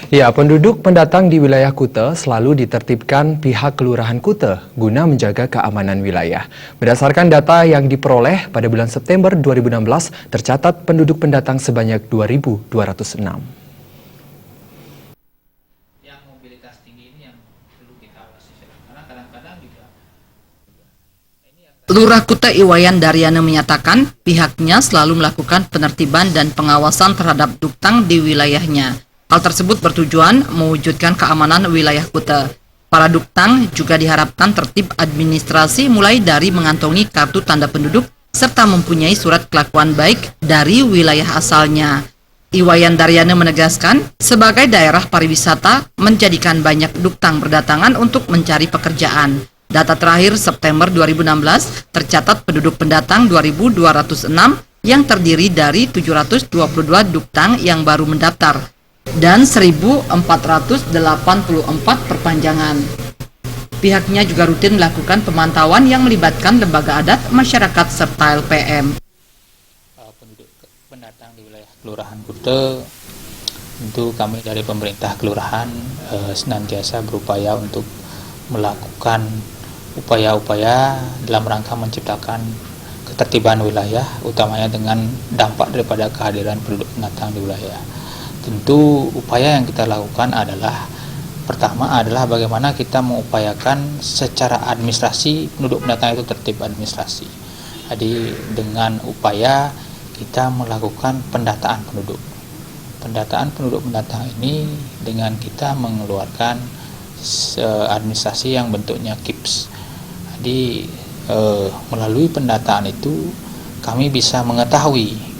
Ya, penduduk pendatang di wilayah Kute selalu ditertibkan pihak Kelurahan Kute guna menjaga keamanan wilayah. Berdasarkan data yang diperoleh pada bulan September 2016, tercatat penduduk pendatang sebanyak 2.206. Yang mobilitas tinggi ini yang perlu kita awasi, karena kadang-kadang juga Lurah Kute Iwayan Daryana menyatakan pihaknya selalu melakukan penertiban dan pengawasan terhadap duktang di wilayahnya. Hal tersebut bertujuan mewujudkan keamanan wilayah Kute. Para duktang juga diharapkan tertib administrasi mulai dari mengantongi kartu tanda penduduk serta mempunyai surat kelakuan baik dari wilayah asalnya. Iwayan Daryana menegaskan, sebagai daerah pariwisata menjadikan banyak duktang berdatangan untuk mencari pekerjaan. Data terakhir September 2016 tercatat penduduk pendatang 2.206 yang terdiri dari 722 duktang yang baru mendaftar dan 1.484 perpanjangan. Pihaknya juga rutin melakukan pemantauan yang melibatkan lembaga adat, masyarakat, serta LPM. Penduduk pendatang di wilayah Kelurahan Kute, tentu kami dari pemerintah kelurahan senantiasa berupaya untuk melakukan upaya-upaya dalam rangka menciptakan ketertiban wilayah, utamanya dengan dampak daripada kehadiran penduduk pendatang di wilayah. Tentu upaya yang kita lakukan adalah, pertama adalah bagaimana kita mengupayakan secara administrasi penduduk pendatang itu tertib administrasi. Jadi dengan upaya kita melakukan pendataan penduduk. Pendataan penduduk pendatang ini dengan kita mengeluarkan administrasi yang bentuknya KIPS. Jadi melalui pendataan itu kami bisa mengetahui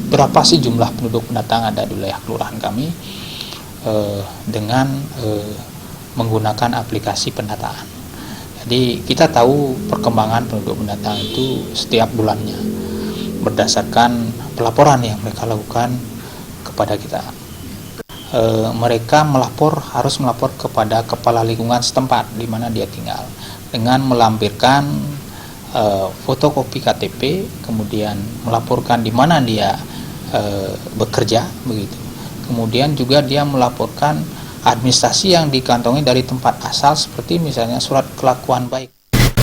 berapa sih jumlah penduduk pendatang ada di wilayah kelurahan kami dengan menggunakan aplikasi pendataan. Jadi kita tahu perkembangan penduduk pendatang itu setiap bulannya berdasarkan pelaporan yang mereka lakukan kepada kita. Mereka harus melapor kepada kepala lingkungan setempat di mana dia tinggal dengan melampirkan fotokopi KTP, kemudian melaporkan di mana dia bekerja, begitu. Kemudian juga dia melaporkan administrasi yang dikantongi dari tempat asal, seperti misalnya surat kelakuan baik.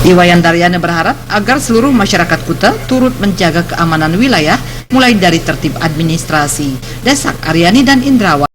Iwayan Daryana berharap agar seluruh masyarakat Kute turut menjaga keamanan wilayah mulai dari tertib administrasi. Desak Aryani dan Indrawan.